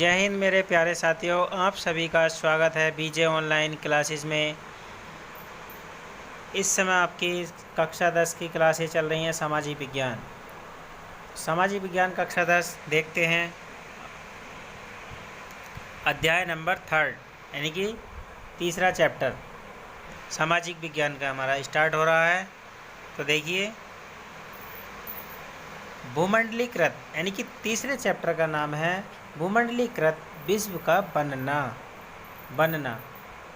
जय हिंद मेरे प्यारे साथियों, आप सभी का स्वागत है बीजे ऑनलाइन क्लासेस में। इस समय आपकी कक्षा 10 की क्लासें चल रही हैं सामाजिक विज्ञान। सामाजिक विज्ञान कक्षा 10 देखते हैं अध्याय नंबर 3 यानी कि तीसरा चैप्टर सामाजिक विज्ञान का हमारा स्टार्ट हो रहा है। तो देखिए, भूमंडलीकृत यानी कि तीसरे चैप्टर का नाम है भूमंडलीकृत विश्व का बनना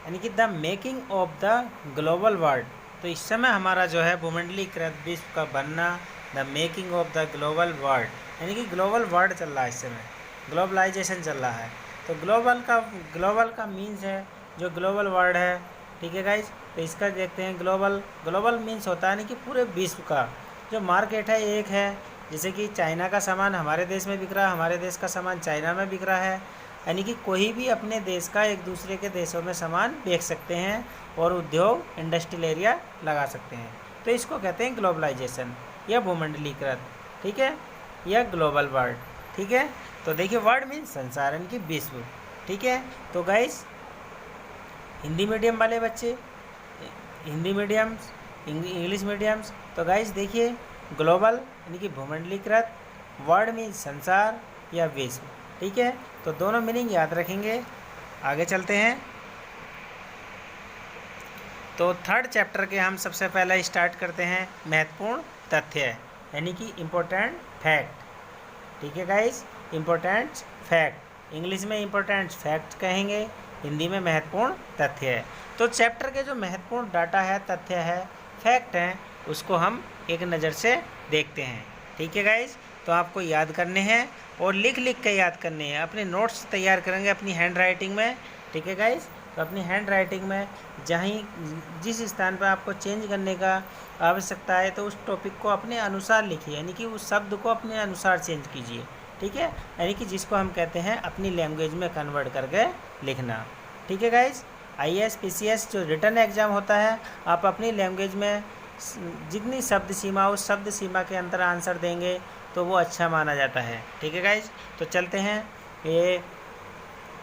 यानी कि the making of the global world. तो इस समय हमारा जो है भूमंडलीकृत विश्व का बनना, the making of the global world यानी कि ग्लोबल वर्ल्ड चल रहा है इस समय, ग्लोबलाइजेशन चल रहा है। तो ग्लोबल का मीन्स है जो ग्लोबल वर्ल्ड है, ठीक है गाइज। तो इसका देखते हैं, ग्लोबल मीन्स होता है यानी कि पूरे विश्व का जो मार्केट है एक है। जैसे कि चाइना का सामान हमारे देश में बिक रहा है, हमारे देश का सामान चाइना में बिक रहा है, यानी कि कोई भी अपने देश का एक दूसरे के देशों में सामान बेच सकते हैं और उद्योग इंडस्ट्रियल एरिया लगा सकते हैं। तो इसको कहते हैं ग्लोबलाइजेशन या भूमंडलीकृत, ठीक है, या ग्लोबल वर्ल्ड, ठीक है। तो देखिए, वर्ल्ड मीन्स संसार यानी कि विश्व, ठीक है। तो गाइस, हिंदी मीडियम वाले बच्चे, हिंदी मीडियम्स, इंग्लिश मीडियम्स, तो गाइस देखिए, ग्लोबल यानी कि भूमंडलीकृत, वर्ल्ड मीन्स संसार या विश्व, ठीक है। तो दोनों मीनिंग याद रखेंगे। आगे चलते हैं। तो थर्ड चैप्टर के हम सबसे पहले स्टार्ट करते हैं महत्वपूर्ण तथ्य यानी कि इम्पोर्टेंट फैक्ट, ठीक है गाइस। इम्पोर्टेंट फैक्ट, इंग्लिश में इम्पोर्टेंट फैक्ट कहेंगे, हिंदी में महत्वपूर्ण तथ्य है। तो चैप्टर के जो महत्वपूर्ण डाटा है, तथ्य है, फैक्ट हैं, उसको हम एक नज़र से देखते हैं, ठीक है गाइज। तो आपको याद करने हैं और लिख के याद करने हैं। अपने नोट्स तैयार करेंगे अपनी हैंड राइटिंग में, ठीक है गाइज। तो अपनी हैंड राइटिंग में जिस स्थान पर आपको चेंज करने का आवश्यकता है, तो उस टॉपिक को अपने अनुसार लिखिए, यानी कि उस शब्द को अपने अनुसार चेंज कीजिए, ठीक है। यानी कि जिसको हम कहते हैं अपनी लैंग्वेज में कन्वर्ट करके लिखना, ठीक है गाइज। IAS PCS जो रिटर्न एग्ज़ाम होता है, आप अपनी लैंग्वेज में जितनी शब्द सीमा, उस शब्द सीमा के अंदर आंसर देंगे तो वो अच्छा माना जाता है, ठीक है गाइज। तो चलते हैं, ये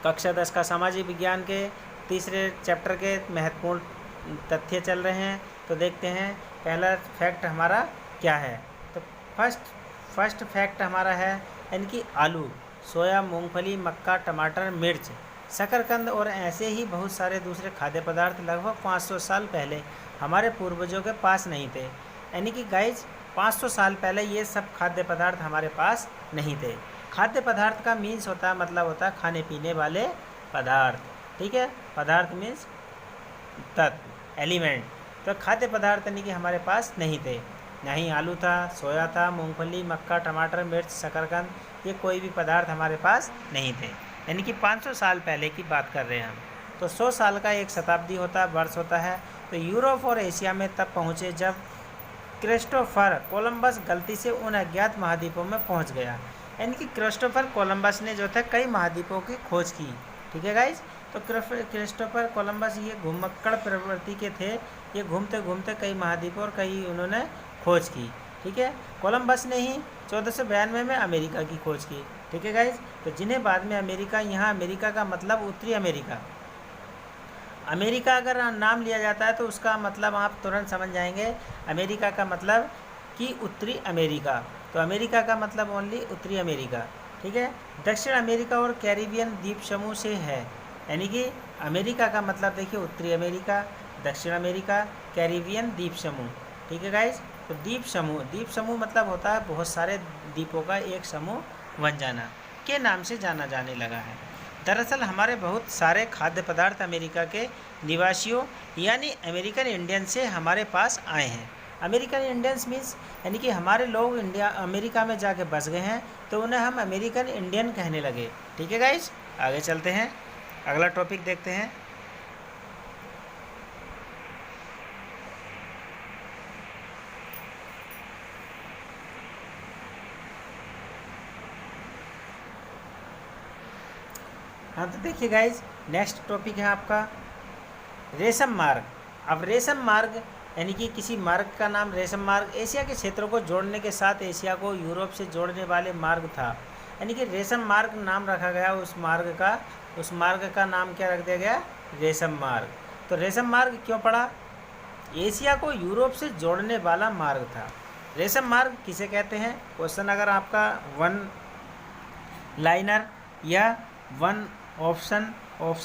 कक्षा 10 का सामाजिक विज्ञान के तीसरे चैप्टर के महत्वपूर्ण तथ्य चल रहे हैं। तो देखते हैं पहला फैक्ट हमारा क्या है। तो फर्स्ट फैक्ट हमारा है यानी कि आलू, सोया, मूंगफली, मक्का, टमाटर, मिर्च, शकरकंद और ऐसे ही बहुत सारे दूसरे खाद्य पदार्थ लगभग 500 साल पहले हमारे पूर्वजों के पास नहीं थे। यानी कि गाइज 500 साल पहले ये सब खाद्य पदार्थ हमारे पास नहीं थे। खाद्य पदार्थ का मीन्स होता है, मतलब होता है खाने पीने वाले पदार्थ, ठीक है। पदार्थ मीन्स तत्व, एलिमेंट। तो खाद्य पदार्थ यानी कि हमारे पास नहीं थे, नहीं आलू था, सोया था, मूंगफली, मक्का, टमाटर, मिर्च, शकरकंद, ये कोई भी पदार्थ हमारे पास नहीं थे। यानी कि 500 साल पहले की बात कर रहे हैं हम। तो 100 साल का एक शताब्दी होता है, वर्ष होता है। तो यूरोप और एशिया में तब पहुँचे जब क्रिस्टोफर कोलंबस गलती से उन अज्ञात महाद्वीपों में पहुँच गया। यानी कि क्रिस्टोफर कोलंबस ने जो था कई महाद्वीपों की खोज की, ठीक है गाइज। तो क्रिस्टोफर कोलंबस ये घुमक्कड़ प्रवृत्ति के थे, ये घूमते घूमते कई महाद्वीपों और कई उन्होंने खोज की, ठीक है। कोलंबस ने ही 1492 में अमेरिका की खोज की, ठीक है गाइज। तो जिन्हें बाद में अमेरिका, यहाँ अमेरिका का मतलब उत्तरी अमेरिका, अमेरिका अगर नाम लिया जाता है तो उसका मतलब आप तुरंत समझ जाएंगे, अमेरिका का मतलब कि उत्तरी अमेरिका। तो अमेरिका का मतलब ओनली उत्तरी अमेरिका, ठीक है। दक्षिण अमेरिका और कैरिबियन द्वीप समूह से है, यानी कि अमेरिका का मतलब देखिए उत्तरी अमेरिका, दक्षिण अमेरिका, कैरिबियन द्वीप समूह, ठीक है गाइज। तो द्वीप समूह मतलब होता है बहुत सारे द्वीपों का एक समूह बन जाना, के नाम से जाना जाने लगा है। दरअसल हमारे बहुत सारे खाद्य पदार्थ अमेरिका के निवासियों यानी अमेरिकन इंडियन से हमारे पास आए हैं। अमेरिकन इंडियंस मीन्स यानी कि हमारे लोग अमेरिका में जाके बस गए हैं, तो उन्हें हम अमेरिकन इंडियन कहने लगे, ठीक है गाइज। आगे चलते हैं, अगला टॉपिक देखते हैं। हाँ, तो देखिए गाइज, नेक्स्ट टॉपिक है आपका रेशम मार्ग। अब रेशम मार्ग यानी कि किसी मार्ग का नाम रेशम मार्ग एशिया के क्षेत्रों को जोड़ने के साथ एशिया को यूरोप से जोड़ने वाले मार्ग था। यानी कि रेशम मार्ग नाम रखा गया उस मार्ग का नाम क्या रख दिया गया, रेशम मार्ग। तो रेशम मार्ग क्यों पड़ा, एशिया को यूरोप से जोड़ने वाला मार्ग था। रेशम मार्ग किसे कहते हैं, क्वेश्चन अगर आपका वन लाइनर या वन ऑप्शन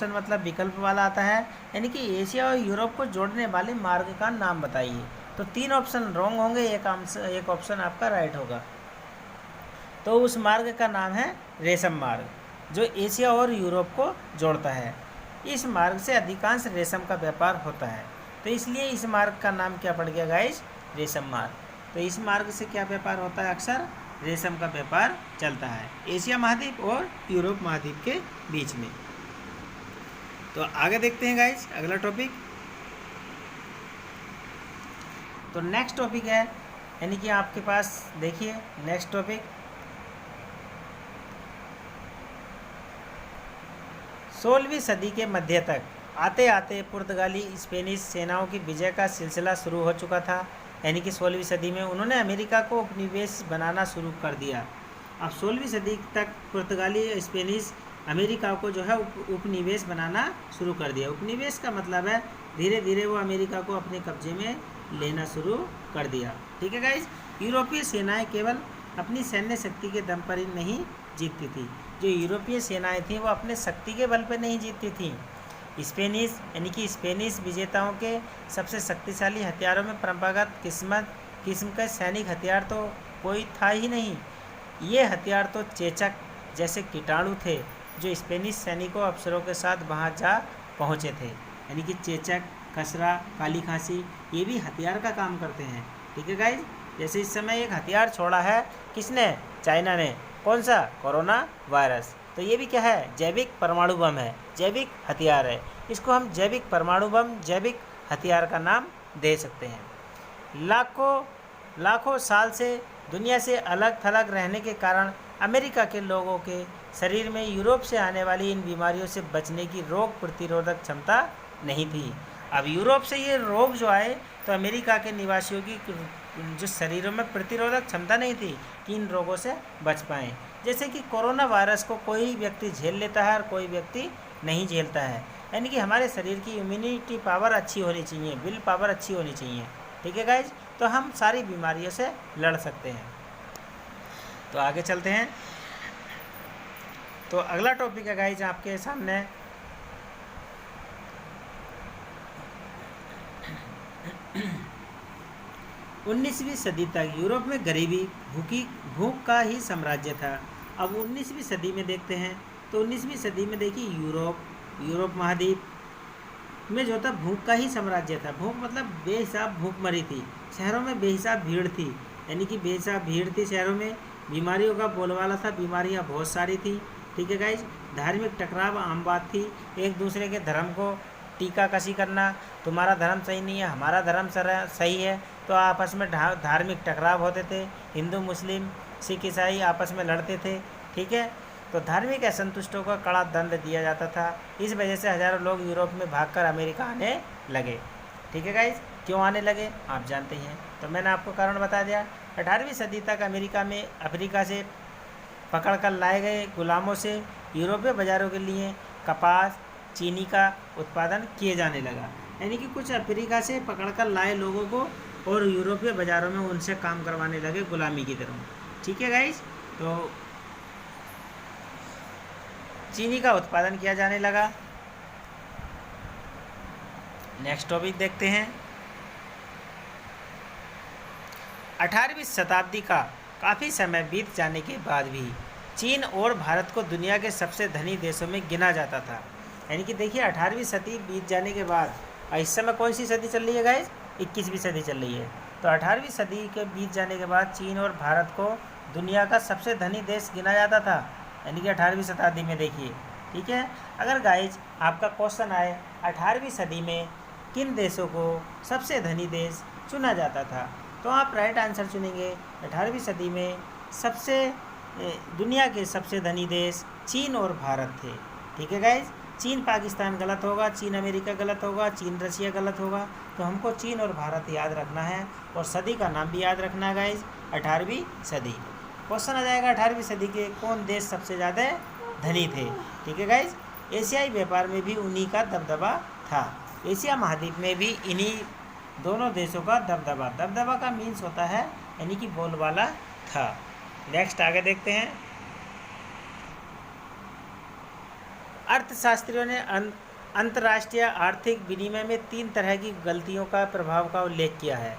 मतलब विकल्प वाला आता है, यानी कि एशिया और यूरोप को जोड़ने वाले मार्ग का नाम बताइए, तो 3 ऑप्शन रॉन्ग होंगे, एक ऑप्शन आपका राइट होगा। तो उस मार्ग का नाम है रेशम मार्ग, जो एशिया और यूरोप को जोड़ता है। इस मार्ग से अधिकांश रेशम का व्यापार होता है, तो इसलिए इस मार्ग का नाम क्या पड़ गया गाइस, रेशम मार्ग। तो इस मार्ग से क्या व्यापार होता है, अक्सर रेशम का व्यापार चलता है एशिया महाद्वीप और यूरोप महाद्वीप के बीच में। तो आगे देखते हैं गाइस अगला टॉपिक। तो नेक्स्ट टॉपिक है, यानी कि आपके पास देखिए नेक्स्ट टॉपिक, 16वीं सदी के मध्य तक आते आते पुर्तगाली स्पेनिश सेनाओं की विजय का सिलसिला शुरू हो चुका था। यानी कि 16वीं सदी में उन्होंने अमेरिका को उपनिवेश बनाना शुरू कर दिया। अब 16वीं सदी तक पुर्तगाली स्पेनिश अमेरिका को जो है उपनिवेश बनाना शुरू कर दिया। उपनिवेश का मतलब है धीरे धीरे वो अमेरिका को अपने कब्जे में लेना शुरू कर दिया। ठीक है गाइस, यूरोपीय सेनाएं केवल अपनी सैन्य शक्ति के दम पर ही नहीं जीतती थी। जो यूरोपीय सेनाएं थीं वो अपने शक्ति के बल पर नहीं जीतती थीं। स्पेनिश यानी कि स्पेनिश विजेताओं के सबसे शक्तिशाली हथियारों में परंपरागत किस्म के सैनिक हथियार तो कोई था ही नहीं। ये हथियार तो चेचक जैसे कीटाणु थे जो स्पेनिश सैनिकों अफसरों के साथ वहाँ जा पहुँचे थे। यानी कि चेचक, खसरा, काली खांसी ये भी हथियार का काम करते हैं। ठीक है गाइज, जैसे इस समय एक हथियार छोड़ा है किसने, चाइना ने, कौन सा, कोरोना वायरस। तो ये भी क्या है, जैविक परमाणु बम है, जैविक हथियार है। इसको हम जैविक परमाणु बम, जैविक हथियार का नाम दे सकते हैं। लाखों साल से दुनिया से अलग थलग रहने के कारण अमेरिका के लोगों के शरीर में यूरोप से आने वाली इन बीमारियों से बचने की रोग प्रतिरोधक क्षमता नहीं थी। अब यूरोप से ये रोग जो आए तो अमेरिका के निवासियों की जो शरीरों में प्रतिरोधक क्षमता नहीं थी कि इन रोगों से बच पाएँ। जैसे कि कोरोना वायरस को कोई व्यक्ति झेल लेता है और कोई व्यक्ति नहीं झेलता है। यानी कि हमारे शरीर की इम्यूनिटी पावर अच्छी होनी चाहिए, विल पावर अच्छी होनी चाहिए। ठीक है गाइज, तो हम सारी बीमारियों से लड़ सकते हैं। तो आगे चलते हैं। तो अगला टॉपिक है गाइज आपके सामने, उन्नीसवीं सदी तक यूरोप में गरीबी, भूख का ही साम्राज्य था। अब 19वीं सदी में देखते हैं, तो 19वीं सदी में देखिए यूरोप महाद्वीप में जो था भूख का ही साम्राज्य था। भूख मतलब बेहिसाब भूख मरी थी, शहरों में बेहिसाब भीड़ थी। यानी कि बेहिसाब भीड़ थी शहरों में, बीमारियों का बोलबाला था, बीमारियां बहुत सारी थी। ठीक है गाइज, धार्मिक टकराव आम बात थी, एक दूसरे के धर्म को टीका कसी करना, तुम्हारा धर्म सही नहीं है, हमारा धर्म सही है, तो आपस में धार्मिक टकराव होते थे। हिंदू, मुस्लिम, सिख, ईसाई आपस में लड़ते थे। ठीक है, तो धार्मिक असंतुष्टों को कड़ा दंड दिया जाता था। इस वजह से हज़ारों लोग यूरोप में भागकर अमेरिका आने लगे। ठीक है गाइज, क्यों आने लगे आप जानते हैं, तो मैंने आपको कारण बता दिया। 18वीं सदी तक अमेरिका में अफ्रीका से पकड़ कर लाए गए गुलामों से यूरोपीय बाज़ारों के लिए कपास, चीनी का उत्पादन किए जाने लगा। यानी कि कुछ अफ्रीका से पकड़ कर लाए लोगों को और यूरोपीय बाज़ारों में उनसे काम करवाने लगे गुलामी की तरह। ठीक है गाइज, तो चीनी का उत्पादन किया जाने लगा। नेक्स्ट टॉपिक देखते हैं। 18वीं शताब्दी का काफ़ी समय बीत जाने के बाद भी चीन और भारत को दुनिया के सबसे धनी देशों में गिना जाता था। यानी कि देखिए 18वीं सदी बीत जाने के बाद, इस समय कौन सी सदी चल रही है गाइज, 21वीं सदी चल रही है। तो 18वीं सदी के बीत जाने के बाद चीन और भारत को दुनिया का सबसे धनी देश गिना जाता था। यानी कि 18वीं शताब्दी में देखिए। ठीक है, अगर गाइज आपका क्वेश्चन आए 18वीं सदी में किन देशों को सबसे धनी देश चुना जाता था, तो आप राइट आंसर चुनेंगे। 18वीं सदी में दुनिया के सबसे धनी देश चीन और भारत थे। ठीक है गाइज, चीन पाकिस्तान गलत होगा, चीन अमेरिका गलत होगा, चीन रशिया गलत होगा। तो हमको चीन और भारत याद रखना है और सदी का नाम भी याद रखना है गाइज, 18वीं सदी। क्वेश्चन आ जाएगा 18वीं सदी के कौन देश सबसे ज़्यादा धनी थे। ठीक है गाइज, एशियाई व्यापार में भी उन्हीं का दबदबा था। एशिया महाद्वीप में भी इन्हीं दोनों देशों का दबदबा का मीन्स होता है यानी कि बोलबाला था। नेक्स्ट आगे देखते हैं। अर्थशास्त्रियों ने अंतर्राष्ट्रीय आर्थिक विनिमय में 3 तरह की गलतियों का प्रभाव का उल्लेख किया है।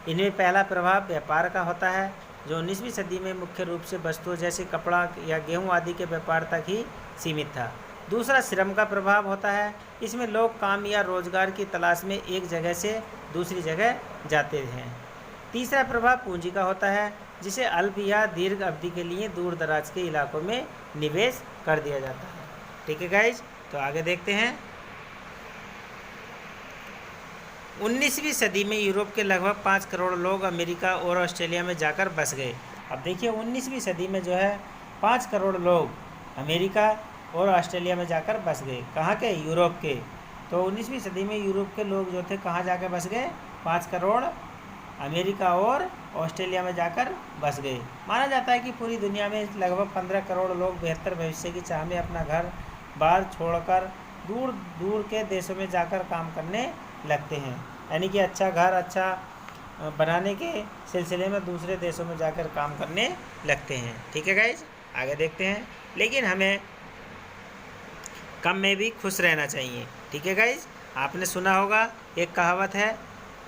इनमें पहला प्रभाव व्यापार का होता है, जो 19वीं सदी में मुख्य रूप से वस्तुओं जैसे कपड़ा या गेहूं आदि के व्यापार तक ही सीमित था। दूसरा श्रम का प्रभाव होता है, इसमें लोग काम या रोजगार की तलाश में एक जगह से दूसरी जगह जाते हैं। तीसरा प्रभाव पूंजी का होता है, जिसे अल्प या दीर्घ अवधि के लिए दूर दराज के इलाकों में निवेश कर दिया जाता है। ठीक है गाइज, तो आगे देखते हैं। 19वीं सदी में यूरोप के लगभग 5 करोड़ लोग अमेरिका और ऑस्ट्रेलिया में जाकर बस गए। अब देखिए 19वीं सदी में जो है 5 करोड़ लोग अमेरिका और ऑस्ट्रेलिया में जाकर बस गए। कहाँ के? यूरोप के। तो 19वीं सदी में यूरोप के लोग जो थे कहाँ जाकर बस गए? 5 करोड़ अमेरिका और ऑस्ट्रेलिया में जाकर बस गए। माना जाता है कि पूरी दुनिया में लगभग 15 करोड़ लोग बेहतर भविष्य की चाह में अपना घर बार छोड़कर दूर दूर के देशों में जाकर काम करने लगते हैं, यानी कि अच्छा घर अच्छा बनाने के सिलसिले में दूसरे देशों में जाकर काम करने लगते हैं। ठीक है गाइज, आगे देखते हैं। लेकिन हमें कम में भी खुश रहना चाहिए। ठीक है गाइज, आपने सुना होगा एक कहावत है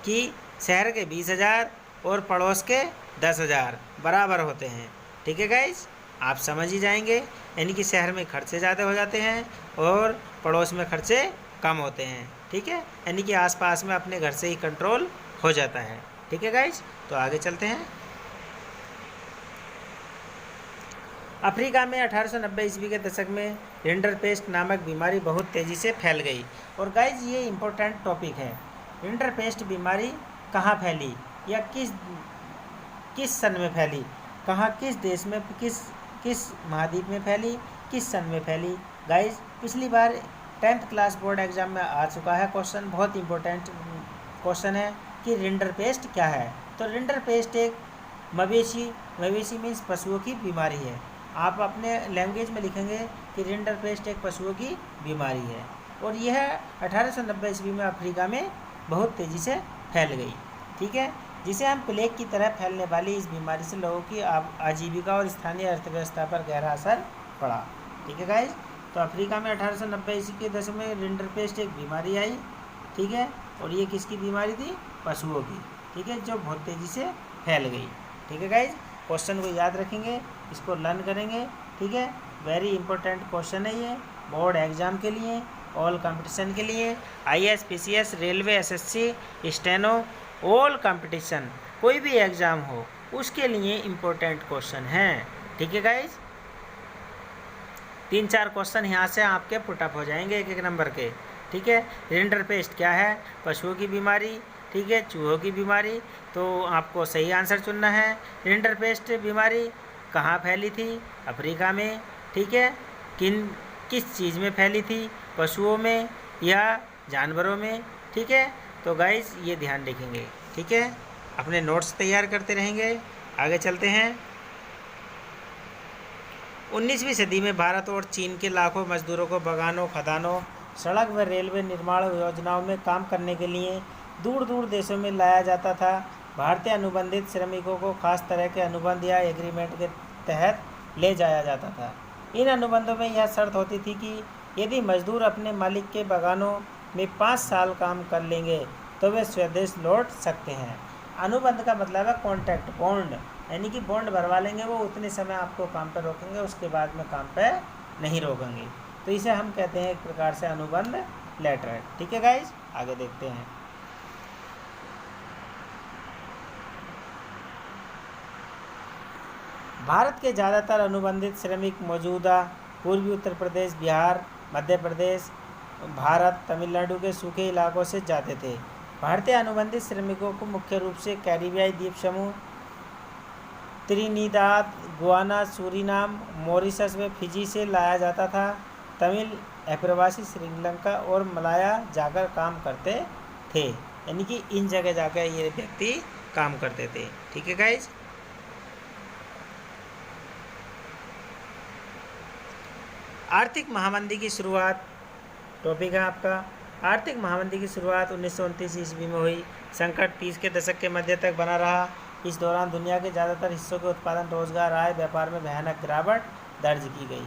कि शहर के 20,000 और पड़ोस के 10,000 बराबर होते हैं। ठीक है गाइज, आप समझ ही जाएंगे, यानी कि शहर में खर्चे ज़्यादा हो जाते हैं और पड़ोस में खर्चे कम होते हैं। ठीक है, यानी कि आसपास में अपने घर से ही कंट्रोल हो जाता है। ठीक है गाइज, तो आगे चलते हैं। अफ्रीका में 1890 ईस्वी के दशक में रिंडरपेस्ट नामक बीमारी बहुत तेज़ी से फैल गई। और गाइज ये इम्पोर्टेंट टॉपिक है। रिंडरपेस्ट बीमारी कहाँ फैली या किस सन में फैली, कहाँ किस देश में किस महाद्वीप में फैली, किस सन में फैली। गाइज पिछली बार 10th क्लास बोर्ड एग्जाम में आ चुका है क्वेश्चन, बहुत इंपॉर्टेंट क्वेश्चन है कि रिंडरपेस्ट क्या है। तो रिंडरपेस्ट एक मवेशी मीन्स पशुओं की बीमारी है। आप अपने लैंग्वेज में लिखेंगे कि रिंडरपेस्ट एक पशुओं की बीमारी है और यह 1890 ईस्वी में अफ्रीका में बहुत तेज़ी से फैल गई। ठीक है, जिसे हम प्लेग की तरह फैलने वाली इस बीमारी से लोगों की आजीविका और स्थानीय अर्थव्यवस्था पर गहरा असर पड़ा। ठीक है गाइज, तो अफ्रीका में 1890 ईस्वी के दशक में रिंडरपेस्ट एक बीमारी आई। ठीक है, और ये किसकी बीमारी थी? पशुओं की। ठीक है, जो बहुत तेज़ी से फैल गई। ठीक है गाइज, क्वेश्चन को याद रखेंगे, इसको लर्न करेंगे। ठीक है, वेरी इंपॉर्टेंट क्वेश्चन है ये बोर्ड एग्जाम के लिए, ऑल कंपटीशन के लिए, IAS PCS railway SSC steno all competition कोई भी एग्ज़ाम हो उसके लिए इम्पोर्टेंट क्वेश्चन हैं। ठीक है गाइज, 3-4 क्वेश्चन यहाँ से आपके पुटअप हो जाएंगे एक नंबर के। ठीक है, रिंडरपेस्ट क्या है? पशुओं की बीमारी। ठीक है, चूहों की बीमारी। तो आपको सही आंसर चुनना है। रिंडरपेस्ट बीमारी कहाँ फैली थी? अफ्रीका में। ठीक है, किस चीज़ में फैली थी? पशुओं में या जानवरों में। ठीक है, तो गाइज ये ध्यान रखेंगे। ठीक है, अपने नोट्स तैयार करते रहेंगे। आगे चलते हैं। 19वीं सदी में भारत और चीन के लाखों मजदूरों को बागानों, खदानों, सड़क व रेलवे निर्माण योजनाओं में काम करने के लिए दूर दूर देशों में लाया जाता था। भारतीय अनुबंधित श्रमिकों को खास तरह के अनुबंध या एग्रीमेंट के तहत ले जाया जाता था। इन अनुबंधों में यह शर्त होती थी कि यदि मजदूर अपने मालिक के बागानों में 5 साल काम कर लेंगे तो वे स्वदेश लौट सकते हैं। अनुबंध का मतलब है कॉन्ट्रैक्ट, बॉन्ड, यानी कि बॉन्ड भरवा लेंगे, वो उतने समय आपको काम पर रोकेंगे, उसके बाद में काम पर नहीं रोकेंगे। तो इसे हम कहते हैं एक प्रकार से अनुबंध लेटर। ठीक है गाइज, आगे देखते हैं। भारत के ज़्यादातर अनुबंधित श्रमिक मौजूदा पूर्वी उत्तर प्रदेश, बिहार, मध्य प्रदेश, भारत, तमिलनाडु के सूखे इलाकों से जाते थे। भारतीय अनुबंधित श्रमिकों को मुख्य रूप से कैरिबियाई द्वीप समूह, त्रिनिदाद, गुयाना, सूरीनाम, मॉरिशस व फिजी से लाया जाता था। तमिल अप्रवासी श्रीलंका और मलाया जाकर काम करते थे, यानी कि इन जगह जाकर ये व्यक्ति काम करते थे। ठीक है गाइज, आर्थिक महामंदी की शुरुआत, टॉपिक है आपका आर्थिक महामंदी की शुरुआत 1929 ईस्वी में हुई। संकट 30 के दशक के मध्य तक बना रहा। इस दौरान दुनिया के ज़्यादातर हिस्सों के उत्पादन, रोजगार, आय, व्यापार में भयानक गिरावट दर्ज की गई।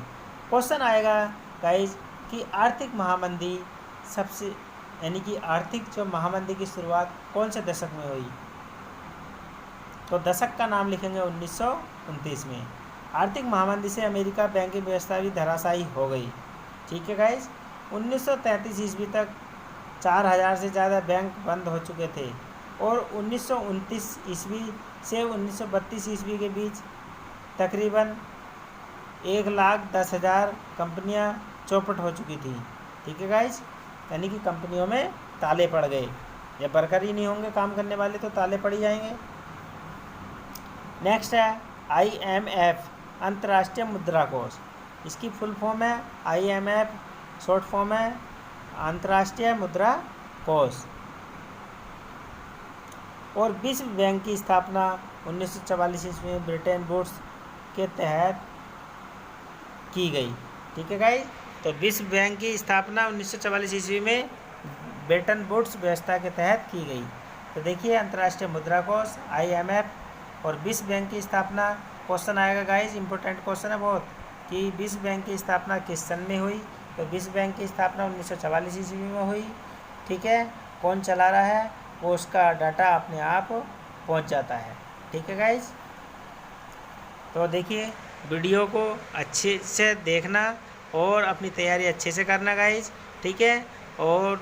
क्वेश्चन आएगा गाइज कि आर्थिक महामंदी सबसे यानी कि आर्थिक जो महामंदी की शुरुआत कौन से दशक में हुई, तो दशक का नाम लिखेंगे 1929 में। आर्थिक महामंदी से अमेरिका बैंकिंग व्यवस्था भी धराशायी हो गई। ठीक है गाइज, 1933 ईस्वी तक 4000 से ज़्यादा बैंक बंद हो चुके थे और 1929 ईस्वी से 1932 ईस्वी के बीच तकरीबन 1,10,000 कंपनियां चौपट हो चुकी थी। ठीक है गाइज, यानी कि कंपनियों में ताले पड़ गए। जब वर्कर ही नहीं होंगे काम करने वाले तो ताले पड़ ही जाएंगे। नेक्स्ट है IMF, अंतर्राष्ट्रीय मुद्रा कोष। इसकी फुल फॉर्म है IMF, शॉर्ट फॉर्म है अंतर्राष्ट्रीय मुद्रा कोष। और विश्व बैंक की स्थापना 1944 ईस्वी में ब्रिटेन वुड्स के तहत की गई। ठीक है गाइस, तो विश्व बैंक की स्थापना 1944 ईस्वी में ब्रिटेन वुड्स व्यवस्था के तहत की गई। तो देखिए अंतर्राष्ट्रीय मुद्रा कोष, IMF और विश्व बैंक की स्थापना। क्वेश्चन आएगा गाइस, इंपॉर्टेंट क्वेश्चन है बहुत, कि विश्व बैंक की स्थापना किस सन में हुई। तो विश्व बैंक की स्थापना 1944 ईस्वी में हुई। ठीक है, कौन चला रहा है वो उसका डाटा अपने आप पहुंच जाता है। ठीक है गाइस, तो देखिए वीडियो को अच्छे से देखना और अपनी तैयारी अच्छे से करना गाइस। ठीक है, और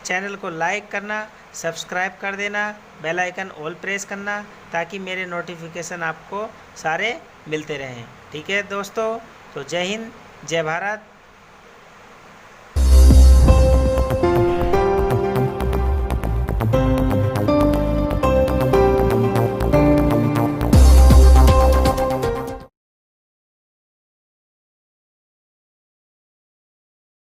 चैनल को लाइक करना, सब्सक्राइब कर देना, बेल आइकन ऑल प्रेस करना ताकि मेरे नोटिफिकेशन आपको सारे मिलते रहें। ठीक है दोस्तों, तो जय हिंद, जय भारत,